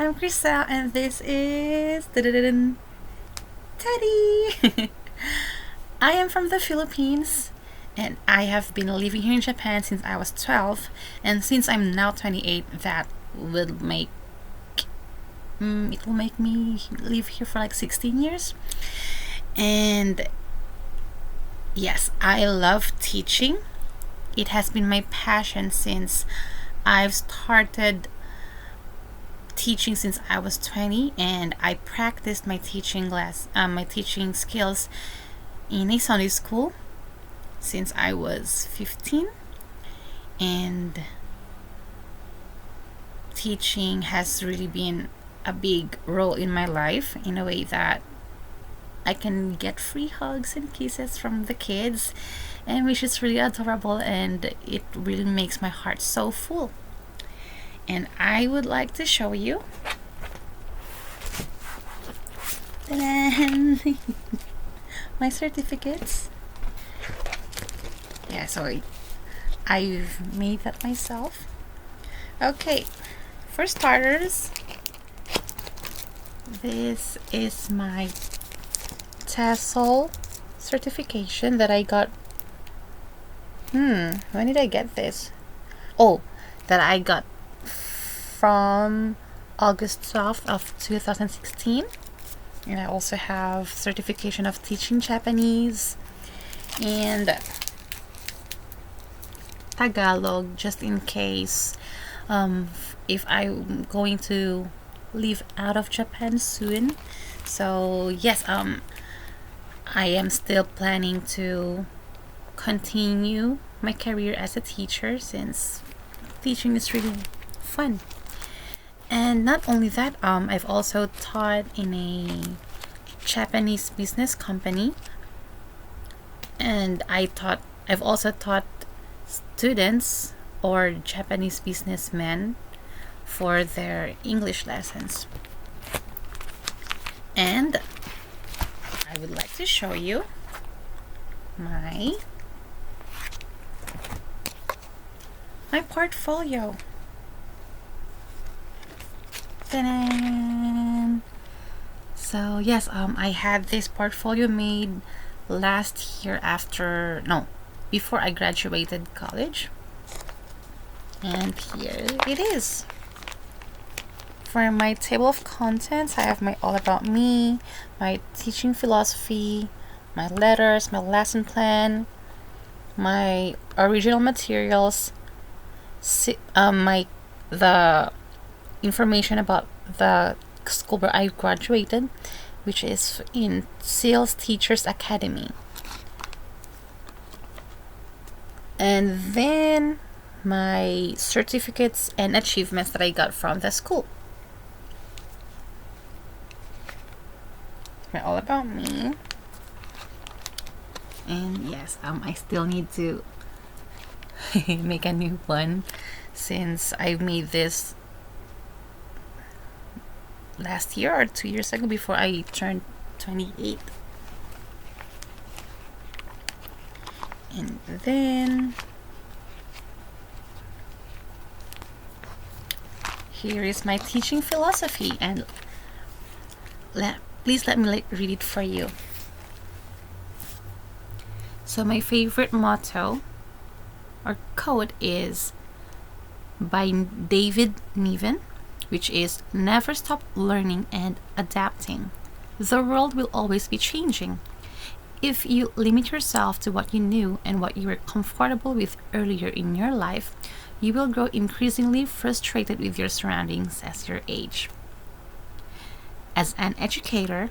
I'm Crisselle, and this is Teddy. I am from the Philippines, and I have been living here in Japan since I was 12, and since I'm now 28, that will make it will make me live here for like 16 years. And yes, I love teaching. It has been my passion since I've started teaching since I was 20, and I practiced my teaching skills in a Sunday school since I was 15, and teaching has really been a big role in my life in a way that I can get free hugs and kisses from the kids, and which is really adorable, and it really makes my heart so full. And I would like to show you my certificates. Yeah, so I've made that myself. Okay, for starters, this is my TESOL certification that I got. When did I get this? Oh, that I got from August 12th of 2016. And I also have certification of teaching Japanese and Tagalog, just in case if I'm going to live out of Japan soon. So yes, I am still planning to continue my career as a teacher since teaching is really fun. And not only that, I've also taught in a Japanese business company, and I've also taught students or Japanese businessmen for their English lessons. And I would like to show you my portfolio. Ta-da! So yes, I had this portfolio made last year before I graduated college. And here it is. For my table of contents, I have my all about me, my teaching philosophy, my letters, my lesson plan, my original materials, the information about the school where I graduated, which is in Sales Teachers Academy. And then my certificates and achievements that I got from the school. All about me. And yes, I still need to make a new one since I made this last year or 2 years ago before I turned 28. And then here is my teaching philosophy, and please let me read it for you. So my favorite motto or quote is by David Niven, which is never stop learning and adapting. The world will always be changing. If you limit yourself to what you knew and what you were comfortable with earlier in your life, you will grow increasingly frustrated with your surroundings as you age. As an educator,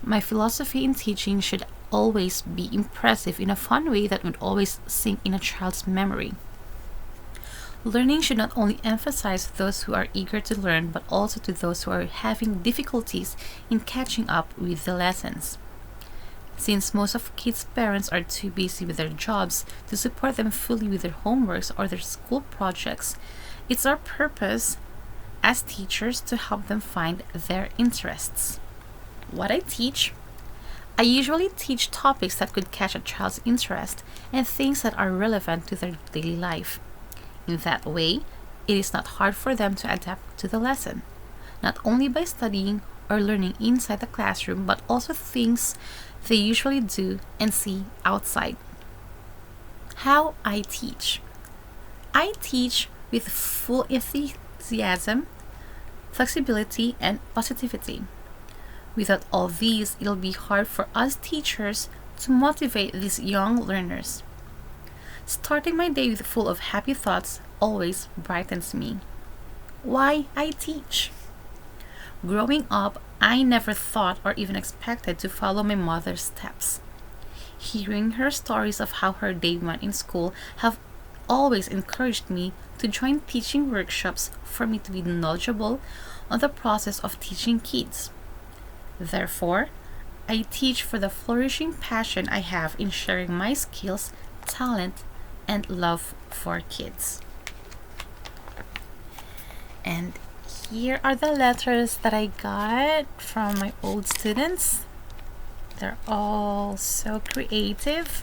my philosophy in teaching should always be impressive in a fun way that would always sink in a child's memory. Learning should not only emphasize those who are eager to learn, but also to those who are having difficulties in catching up with the lessons. Since most of kids' parents are too busy with their jobs to support them fully with their homeworks or their school projects, it's our purpose as teachers to help them find their interests. What I teach? I usually teach topics that could catch a child's interest and things that are relevant to their daily life. In that way, it is not hard for them to adapt to the lesson. not only by studying or learning inside the classroom, but also things they usually do and see outside. How I teach. I teach with full enthusiasm, flexibility, and positivity. Without all these, it'll be hard for us teachers to motivate these young learners. Starting my day with full of happy thoughts always brightens me. Why I teach. Growing up, I never thought or even expected to follow my mother's steps. Hearing her stories of how her day went in school have always encouraged me to join teaching workshops for me to be knowledgeable on the process of teaching kids. Therefore, I teach for the flourishing passion I have in sharing my skills, talent, and love for kids. And here are the letters that I got from my old students. They're all so creative.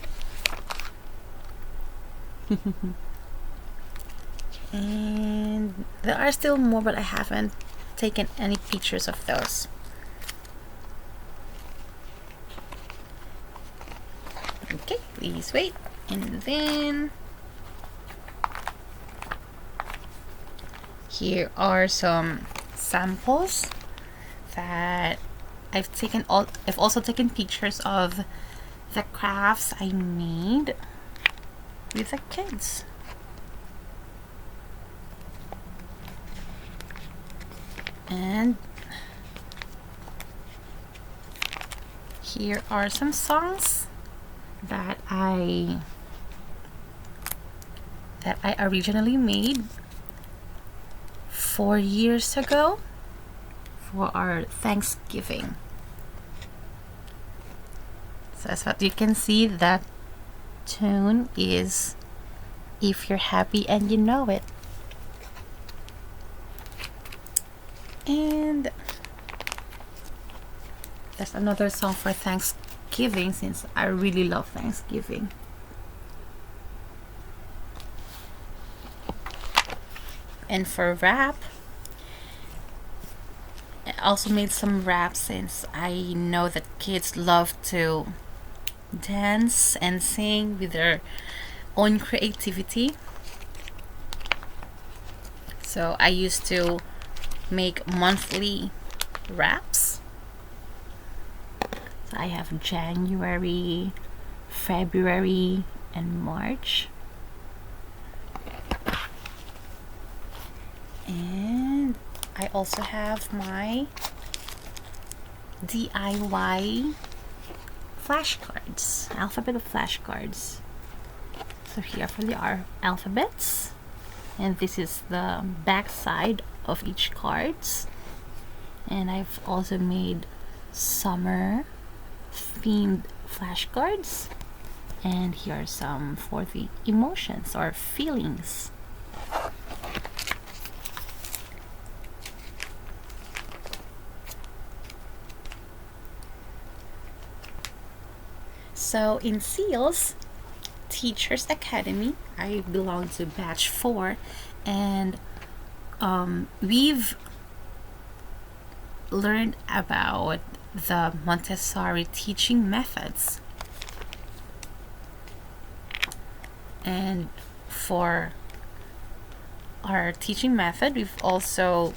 And there are still more, but I haven't taken any pictures of those. Okay, please wait. And then here are some samples that I've also taken pictures of the crafts I made with the kids. And here are some songs that I originally made 4 years ago for our Thanksgiving. So as what you can see, that tune is "If You're Happy and You Know It." And there's another song for Thanksgiving, since I really love Thanksgiving. And for rap, I also made some rap, since I know that kids love to dance and sing with their own creativity. So I used to make monthly raps. So I have January, February, and March. And I also have my DIY flashcards, alphabet of flashcards. So here for the alphabets, and this is the back side of each cards. And I've also made summer themed flashcards, and here are some for the emotions or feelings. So in SEALS Teachers Academy, I belong to batch 4, and we've learned about the Montessori teaching methods. And for our teaching method, we've also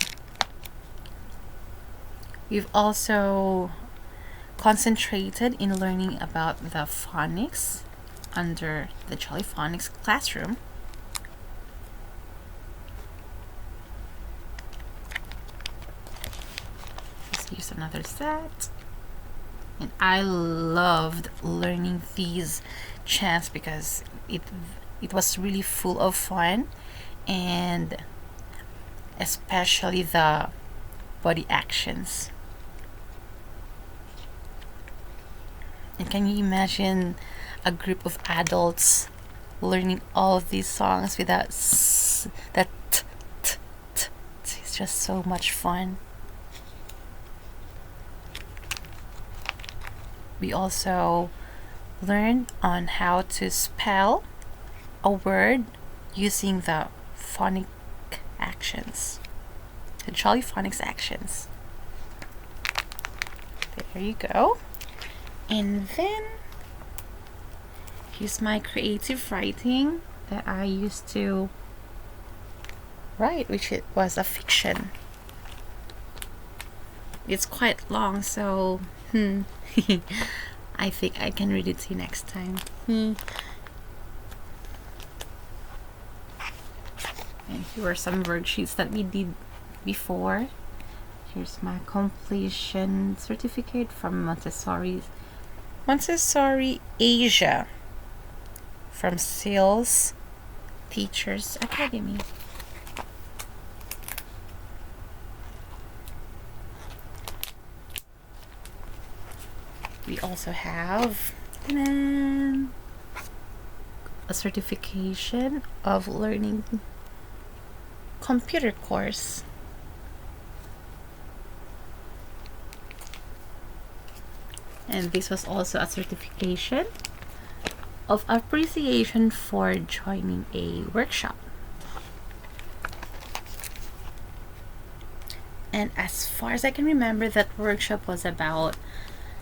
concentrated in learning about the phonics under the Jolly Phonics classroom. Let's use another set. And I loved learning these chants because it was really full of fun, and especially the body actions. And can you imagine a group of adults learning all of these songs without that t, t, t, t? It's just so much fun. We also learned on how to spell a word using the phonic actions. the Jolly Phonics actions. There you go. And then here's my creative writing that I used to write, which it was a fiction. It's quite long, so I think I can read it to you next time. And here are some worksheets that we did before. Here's my completion certificate from Montessori Asia, from Sales Teachers Academy. We also have a certification of learning computer course. And this was also a certification of appreciation for joining a workshop. And as far as I can remember, that workshop was about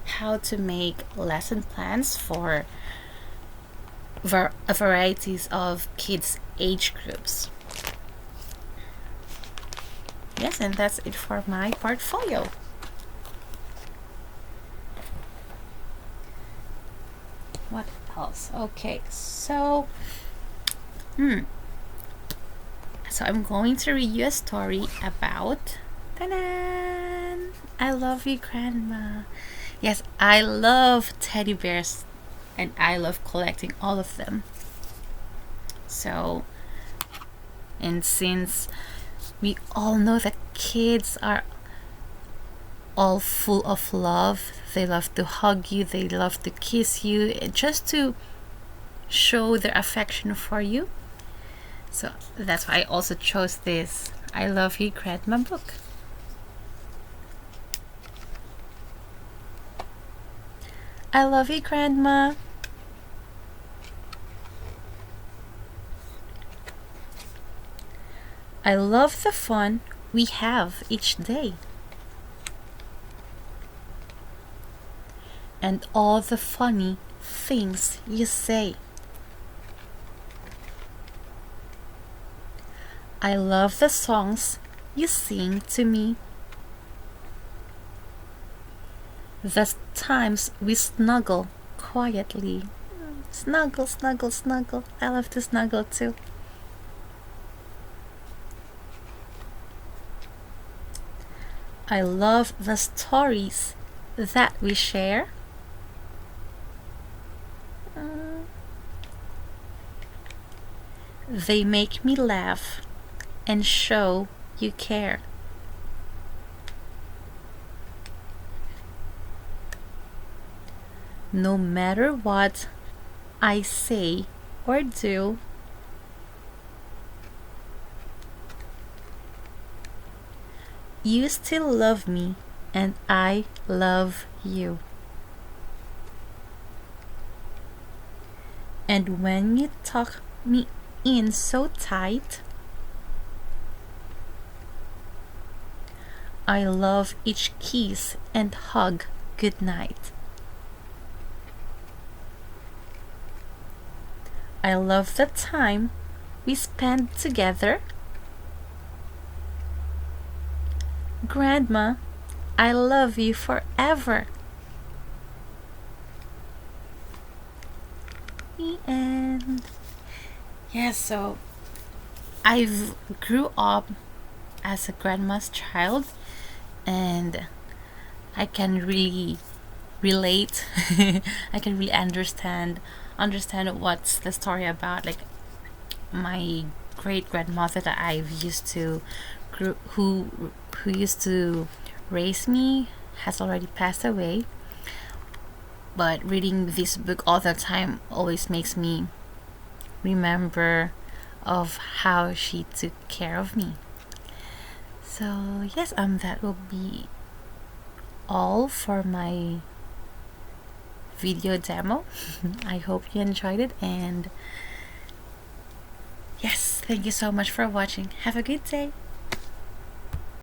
how to make lesson plans for varieties of kids' age groups. Yes, and that's it for my portfolio. What else? Okay, so I'm going to read you a story about ta-da! I love you, Grandma. Yes, I love teddy bears and I love collecting all of them. So, and since we all know that kids are all full of love, they love to hug you, they love to kiss you, just to show their affection for you. So that's why I also chose this I Love You, Grandma book. I love you, Grandma. I love the fun we have each day, and all the funny things you say. I love the songs you sing to me, the times we snuggle quietly. Snuggle, snuggle, snuggle. I love to snuggle too. I love the stories that we share. They make me laugh and show you care. No matter what I say or do, you still love me and I love you. And when you tuck me in so tight, I love each kiss and hug goodnight. I love the time we spend together. Grandma, I love you forever. The end. Yeah, so I've grew up as a grandma's child, and I can really relate. I can really understand what's the story about. Like my great grandmother that I've used to who used to raise me has already passed away, but reading this book all the time always makes me remember of how she took care of me. So yes, that will be all for my video demo. I hope you enjoyed it, and yes, thank you so much for watching. Have a good day.